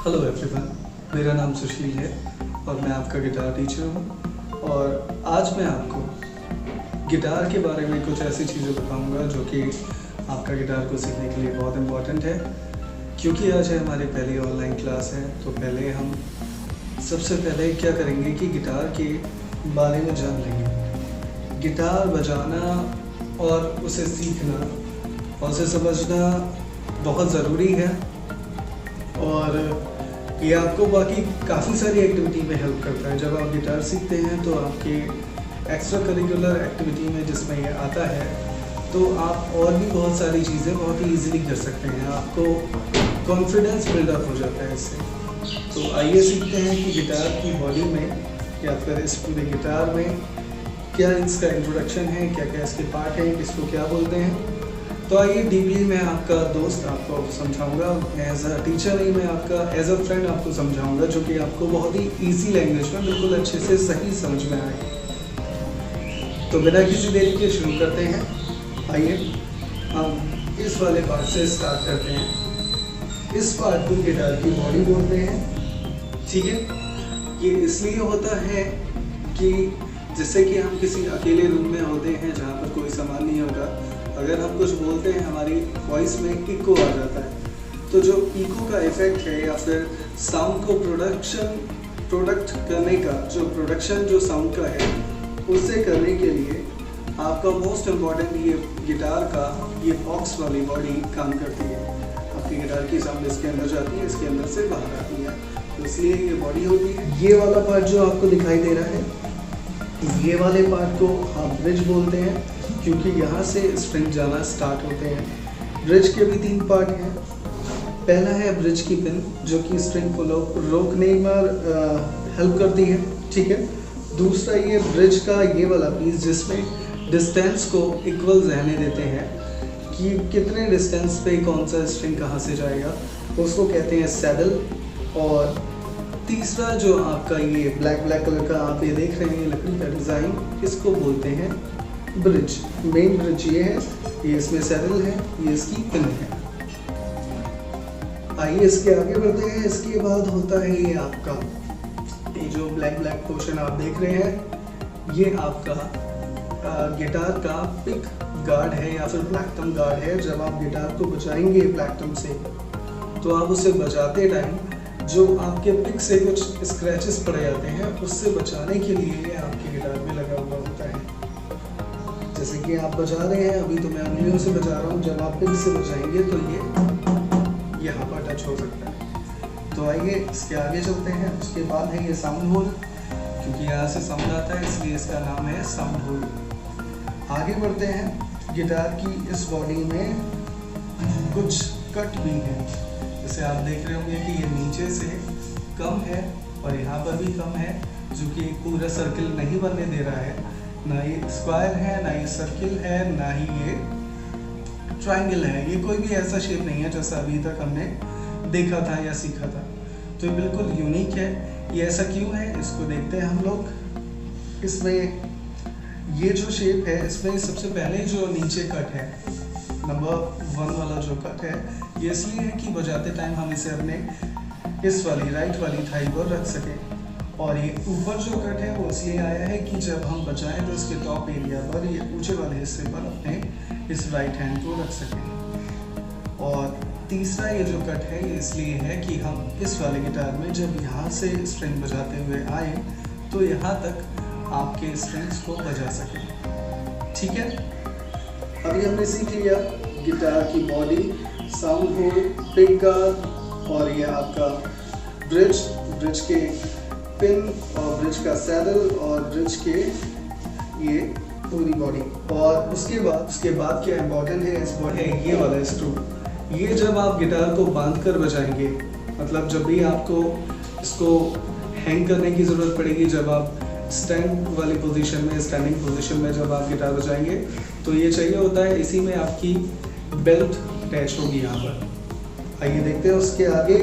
Hello everyone, मेरा नाम सुशील है और मैं आपका गिटार टीचर हूँ। और आज मैं आपको गिटार के बारे में कुछ ऐसी चीज़ें बताऊँगा जो कि आपका गिटार को सीखने के लिए बहुत इम्पॉर्टेंट है। क्योंकि आज है हमारी पहली ऑनलाइन क्लास है, तो पहले हम सबसे पहले क्या करेंगे कि गिटार के बारे में जान लेंगे। गिटार बजाना और उसे सीखना और उसे समझना बहुत ज़रूरी है, और ये आपको बाकी काफ़ी सारी एक्टिविटी में हेल्प करता है। जब आप गिटार सीखते हैं तो आपके एक्स्ट्रा करिकुलर एक्टिविटी में जिसमें ये आता है, तो आप और भी बहुत सारी चीज़ें बहुत ही ईजिली कर सकते हैं। आपको कॉन्फिडेंस बिल्डअप हो जाता है इससे। तो आइए सीखते हैं कि गिटार की बॉडी में या फिर इस पूरे गिटार में क्या इसका इंट्रोडक्शन है, क्या क्या इसके पार्ट हैं, किसको क्या बोलते हैं। तो आइए डीपली मैं आपका दोस्त आपको समझाऊंगा, एज अ टीचर नहीं, मैं आपका एज अ फ्रेंड आपको समझाऊंगा, जो कि आपको बहुत ही इजी लैंग्वेज में बिल्कुल अच्छे से सही समझ में आए। तो बिना किसी देरी के शुरू करते हैं। आइए हम इस वाले पार्ट से स्टार्ट करते हैं। इस पार्ट को गिटार की बॉडी बोलते हैं, ठीक है। ये इसलिए होता है कि जैसे कि हम किसी अकेले रूम में होते हैं जहाँ पर कोई सामान नहीं होगा, अगर हम कुछ बोलते हैं हमारी वॉइस में इको आ जाता है। तो जो इको का इफेक्ट है या फिर साउंड को प्रोडक्ट करने का जो साउंड का है, उसे करने के लिए आपका मोस्ट इम्पॉर्टेंट ये गिटार का ये बॉक्स वाली बॉडी काम करती है। आपकी गिटार की साउंड इसके अंदर जाती है, इसके अंदर से बाहर आती है, तो इसलिए ये बॉडी होती है। ये वाला पार्ट जो आपको दिखाई दे रहा है, ये वाले पार्ट को आप ब्रिज बोलते हैं, क्योंकि यहाँ से स्ट्रिंग जाना स्टार्ट होते हैं। ब्रिज के भी 3 पार्ट हैं। पहला है ब्रिज की पिन, जो कि स्ट्रिंग को रोकने में हेल्प करती है, ठीक है। दूसरा ये ब्रिज का ये वाला पीस, जिसमें डिस्टेंस को इक्वल रहने देते हैं कि कितने डिस्टेंस पे कौन सा स्ट्रिंग कहाँ से जाएगा, उसको कहते हैं सैडल। और तीसरा जो आपका ये ब्लैक कलर का आप ये देख रहे हैं लकड़ी का डिज़ाइन, इसको बोलते हैं ब्रिज। मेन ब्रिज ये है, ये इसमें सैडल है, ये इसकी पिन है। आइए इसके आगे बढ़ते हैं। इसके बाद होता है ये आपका ये जो ब्लैक पोर्शन आप देख रहे हैं, ये आपका गिटार का पिक गार्ड है या फिर ब्लैक टम गार्ड है। जब आप गिटार को बजाएंगे ब्लैक टम से, तो आप उसे बजाते टाइम जो आपके पिक से कुछ स्क्रैचेस पड़ जाते हैं, उससे बचाने के लिए ये आपके गिटार में लगा हुआ होता है। जैसे कि आप बजा रहे हैं अभी, तो मैं उंगलियों से बजा रहा हूँ, जब आप पिक से बजाएंगे तो ये यहाँ पर टच हो सकता है। तो आइए इसके आगे चलते हैं। उसके बाद है ये साउंड होल, क्योंकि यहाँ से साउंड आता है इसलिए इसका नाम है साउंड होल। आगे बढ़ते हैं। गिटार की इस बॉडी में कुछ कट भी हैं, जैसे आप देख रहे होंगे कि ये नीचे से कम है और यहाँ पर भी कम है, जो कि पूरा सर्किल नहीं बनने दे रहा है। ना ये स्क्वायर है, ना ये सर्किल है, ना ही ये ट्रायंगल है। ये कोई भी ऐसा शेप नहीं है जैसा अभी तक हमने देखा था या सीखा था। तो ये बिल्कुल यूनिक है। ये ऐसा क्यों है, इसको देखते हैं हम लोग। इसमें ये जो शेप है, इसमें सबसे पहले जो नीचे कट है, नंबर 1 वाला जो कट है, ये इसलिए है कि बजाते टाइम हम इसे अपने इस वाली राइट वाली थाई पर रख सकें। और ये ऊपर जो कट है वो इसलिए आया है कि जब हम बजाएं तो इसके टॉप एरिया पर, ये ऊंचे वाले हिस्से पर अपने इस राइट हैंड को रख सकें। और तीसरा ये जो कट है ये इसलिए है कि हम इस वाले गिटार में जब यहाँ से स्ट्रिंग बजाते हुए आए, तो यहाँ तक आपके स्ट्रिंग्स को बजा सकें, ठीक है। अभी हमने सीख लिया गिटार की body, sound hole, pick guard और ये आपका ब्रिज के पिन और ब्रिज का सैडल और ब्रिज के ये पूरी बॉडी। और उसके बाद क्या इम्पोर्टेंट है इस बॉडी है ये वाला स्क्रू। ये जब आप गिटार को बांध कर बजाएंगे, मतलब जब भी आपको इसको हैंग करने की ज़रूरत पड़ेगी, जब आप स्टैंडिंग पोजीशन में जब आप गिटार बजाएंगे, तो ये चाहिए होता है। इसी में आपकी बेल्ट अटैच होगी यहाँ पर। आइए देखते हैं उसके आगे।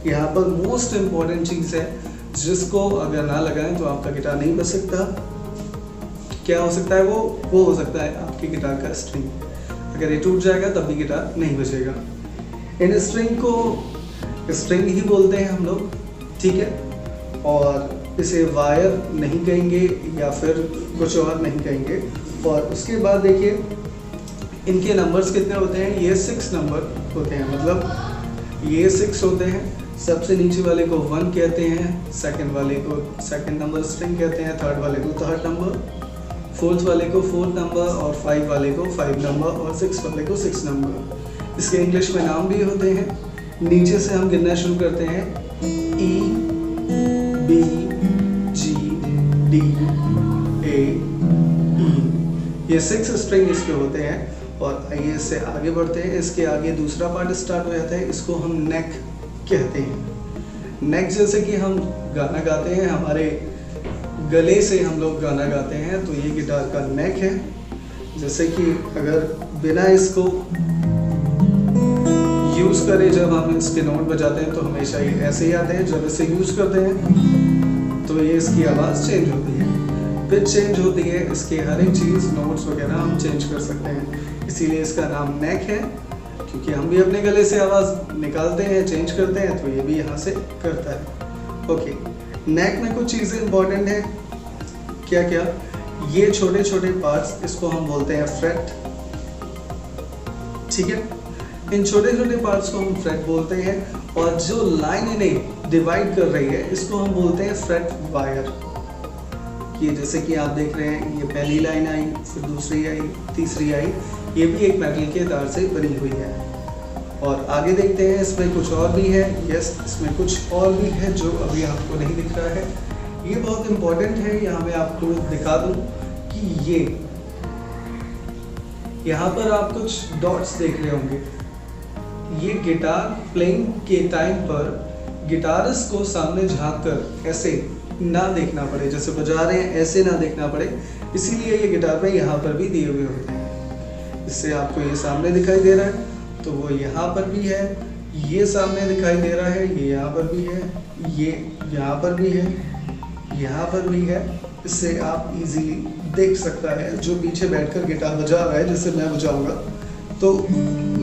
यहाँ पर मोस्ट इम्पॉर्टेंट चीज़ है, जिसको अगर ना लगाएं तो आपका गिटार नहीं बज सकता। क्या हो सकता है वो हो सकता है आपकी गिटार का स्ट्रिंग। अगर ये टूट जाएगा तब भी गिटार नहीं बजेगा। इन स्ट्रिंग को स्ट्रिंग ही बोलते हैं हम लोग, ठीक है। और इसे वायर नहीं कहेंगे या फिर कुछ और नहीं कहेंगे। और उसके बाद देखिए इनके नंबर्स कितने होते हैं, ये 6 नंबर होते हैं, मतलब ये 6 होते हैं। सबसे नीचे वाले को 1 कहते हैं, सेकंड वाले को सेकंड नंबर स्ट्रिंग कहते हैं, थर्ड वाले को थर्ड नंबर, फोर्थ वाले को फोर्थ नंबर, और 5 वाले को 5 नंबर, और 6 वाले को 6 नंबर। इसके इंग्लिश में नाम भी होते हैं। नीचे से हम गिनना शुरू करते हैं, E B G D A E, ये 6 स्ट्रिंग इसके होते हैं। और आइए इससे आगे बढ़ते हैं। इसके आगे दूसरा पार्ट स्टार्ट हो जाता है, इसको हम नेक कहते हैं। नेक जैसे कि हम गाना गाते हैं, हमारे गले से हम लोग गाना गाते हैं, तो ये गिटार का नेक है। जैसे कि अगर बिना इसको यूज़ करें, जब हम इसके नोट बजाते हैं तो हमेशा ये ऐसे ही आते हैं। जब इसे यूज़ करते हैं तो ये इसकी आवाज़ चेंज होती है, पिच चेंज होती है, इसके हर एक चीज़ नोट्स वगैरह हम चेंज कर सकते हैं। इसीलिए इसका नाम नेक है, क्योंकि हम भी अपने गले से आवाज़ निकालते हैं, चेंज करते हैं, तो ये भी यहाँ से करता है। ओके, नेक में कुछ चीज़ें इंपॉर्टेंट हैं। क्या क्या? ये छोटे छोटे पार्ट्स, इसको हम बोलते हैं फ्रेट, ठीक है। इन छोटे छोटे पार्ट्स को हम फ्रेट बोलते हैं। और जो लाइन इन्हें डिवाइड कर रही है, इसको हम बोलते हैं फ्रेट वायर। ये जैसे कि आप देख रहे हैं, ये पहली लाइन आई, फिर दूसरी आई, तीसरी आई, ये भी एक मेटल के तार से बनी हुई है। और आगे देखते हैं, इसमें कुछ और भी है। यस, इसमें कुछ और भी है जो अभी आपको नहीं दिख रहा है। ये बहुत इंपॉर्टेंट है। यहाँ मैं आपको दिखा दूँ कि ये यहाँ पर आप कुछ डॉट्स देख रहे होंगे। ये गिटार प्लेइंग के टाइम पर गिटारिस्ट को सामने झांक कर ऐसे ना देखना पड़े, जैसे बजा रहे हैं ऐसे ना देखना पड़े, इसीलिए ये गिटार में यहाँ पर भी दिए हुए होते हैं। इससे आपको ये सामने दिखाई दे रहा है, तो वो यहाँ पर भी है, ये सामने दिखाई दे रहा है, ये यहाँ पर भी है, ये यहाँ पर भी है, यहाँ पर भी है। इससे आप इजीली देख सकता है जो पीछे बैठकर गिटार बजा रहा है, जैसे मैं बजाऊंगा, तो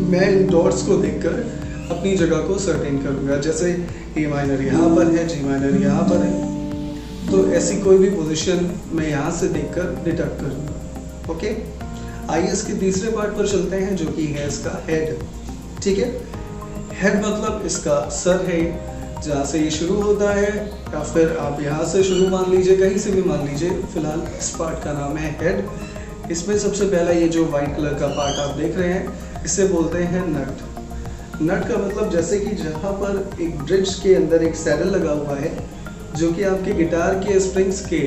मैं इन डॉट्स को देखकर अपनी जगह को सर्टेन करूँगा। जैसे ए माइनर यहाँ पर है, जी माइनर यहाँ पर है, तो ऐसी कोई भी पोजीशन मैं यहाँ से देखकर डिटेक्ट करूँगा। ओके, आइए इसके तीसरे पार्ट पर चलते हैं, जो कि है इसका हेड, ठीक है। हेड मतलब इसका सर है, जहाँ से ये शुरू होता है, या फिर आप यहाँ से शुरू मान लीजिए, कहीं से भी मान लीजिए। फिलहाल इस पार्ट का नाम है हेड। इसमें सबसे पहला ये जो वाइट कलर का पार्ट आप देख रहे हैं, इसे बोलते हैं नट। नट का मतलब जैसे कि जहाँ पर एक ब्रिज के अंदर एक सैडल लगा हुआ है, जो कि आपके गिटार के स्ट्रिंग्स के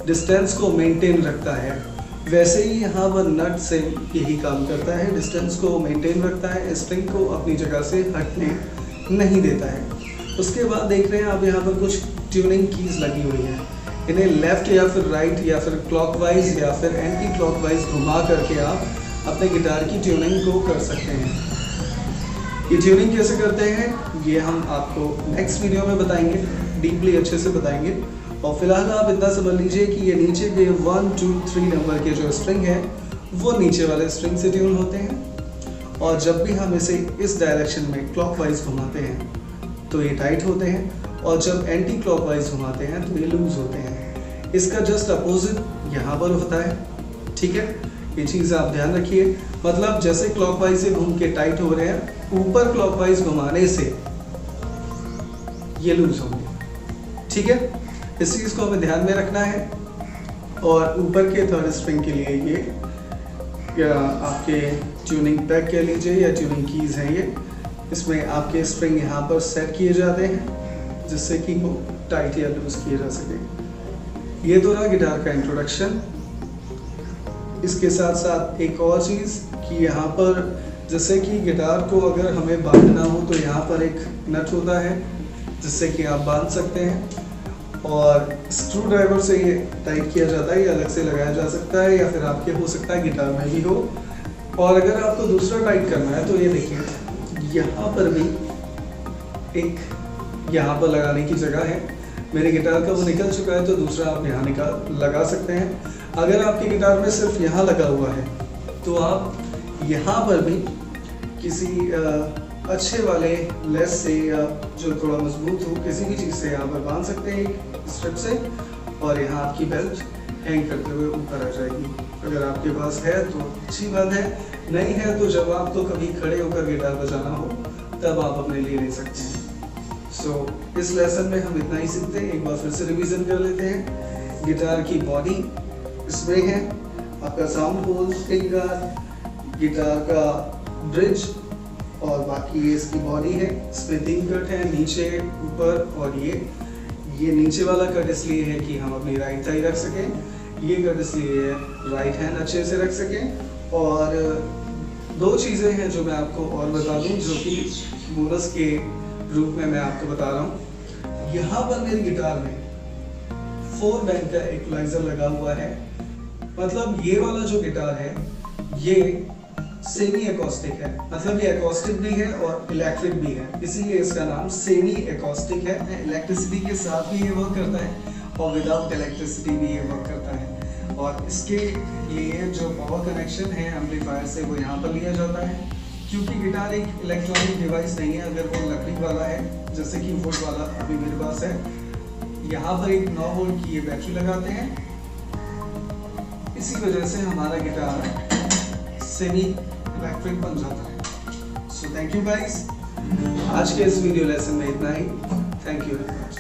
डिस्टेंस को मेंटेन रखता है, वैसे ही यहाँ पर नट से यही काम करता है, डिस्टेंस को मेंटेन रखता है, स्ट्रिंग को अपनी जगह से हटने नहीं देता है। उसके बाद देख रहे हैं आप यहाँ पर कुछ ट्यूनिंग कीज लगी हुई हैं। इन्हें लेफ़्ट या फिर राइट या फिर क्लॉकवाइज या फिर एंटी क्लॉकवाइज घुमा करके आप अपने गिटार की ट्यूनिंग को कर सकते हैं। ये ट्यूनिंग कैसे करते हैं, ये हम आपको नेक्स्ट वीडियो में बताएंगे, डीपली अच्छे से बताएंगे। और फिलहाल आप इतना समझ लीजिए कि ये नीचे के 1, 2, 3 नंबर के जो स्ट्रिंग है, वो नीचे वाले स्ट्रिंग से ट्यून होते हैं। और जब भी हम इसे इस डायरेक्शन में क्लॉकवाइज घुमाते हैं तो ये टाइट होते हैं, और जब एंटी क्लॉकवाइज घुमाते हैं तो ये लूज होते हैं। इसका जस्ट अपोजिट यहाँ पर होता है, ठीक है। ये चीज़ आप ध्यान रखिए, मतलब जैसे क्लॉकवाइज से घूम के टाइट हो रहे हैं, ऊपर क्लॉकवाइज घुमाने से ये लूज होंगे, ठीक है। इस चीज़ को हमें ध्यान में रखना है। और ऊपर के थर्ड स्ट्रिंग के लिए ये या आपके ट्यूनिंग पैक कह लीजिए या ट्यूनिंग कीज हैं, ये इसमें आपके स्ट्रिंग यहाँ पर सेट किए जाते हैं, जिससे कि वो टाइट या लूज किए जा सके। ये तो रहा गिटार का इंट्रोडक्शन। इसके साथ साथ एक और चीज़ कि यहाँ पर जैसे कि गिटार को अगर हमें बांधना हो तो यहाँ पर एक नट होता है, जिससे कि आप बांध सकते हैं। और स्क्रू ड्राइवर से ये टाइट किया जाता है, ये अलग से लगाया जा सकता है, या फिर आपके हो सकता है गिटार में भी हो। और अगर आपको दूसरा टाइट करना है तो ये देखिए, यहाँ पर भी एक यहाँ पर लगाने की जगह है। मेरे गिटार का वो निकल चुका है, तो दूसरा आप यहाँ लगा सकते हैं। अगर आपके गिटार में सिर्फ यहाँ लगा हुआ है तो आप यहाँ पर भी किसी अच्छे वाले लेस से या जो थोड़ा मजबूत हो किसी भी चीज़ से यहाँ पर बांध सकते हैं स्ट्रिप से, और यहाँ आपकी बेल्ट हैंग करते हुए ऊपर आ जाएगी। अगर आपके पास है तो अच्छी बात है, नहीं है तो जब आपको कभी खड़े होकर गिटार बजाना हो तब आप अपने लिए ले सकते हैं। इस लेसन में हम इतना ही सीखते हैं। एक बार फिर से रिवीजन कर लेते हैं। गिटार की बॉडी इसमें है, आपका sound hole, stick guard, guitar का ब्रिज, और बाकी ये इसकी बॉडी है। इसमें 3 कट है, नीचे, ऊपर, और ये नीचे वाला कट इसलिए है कि हम अपनी राइट थाई रख सकें, ये कट इसलिए है राइट हैंड अच्छे से रख सकें। और 2 चीज़ें हैं जो मैं आपको और बता दूं, जो कि बोनस के रूप में मैं आपको बता रहा हूँ। यहाँ पर मेरी गिटार में 4 बैंड का इक्वलाइजर लगा हुआ है। मतलब ये वाला जो गिटार है ये सेमी एकॉस्टिक है, मतलब ये एकॉस्टिक भी है और इलेक्ट्रिक भी है, इसीलिए इसका नाम सेमी एकॉस्टिक है। इलेक्ट्रिसिटी के साथ भी ये वर्क करता है और विदाउट इलेक्ट्रिसिटी भी ये वर्क करता है। और इसके लिए जो पावर कनेक्शन है एम्पलीफायर से वो यहाँ पर लिया जाता है, क्योंकि गिटार एक इलेक्ट्रॉनिक डिवाइस नहीं है। अगर वो लकड़ी वाला है, जैसे कि वुड वाला अभी मेरे पास है, यहाँ पर एक 9 वोल्ट की ये बैटरी लगाते हैं। इसी वजह से हमारा गिटार सेमी इलेक्ट्रिक बन जाता है। सो थैंक यू गाइस, आज के इस वीडियो लेसन में इतना ही। Thank you very much.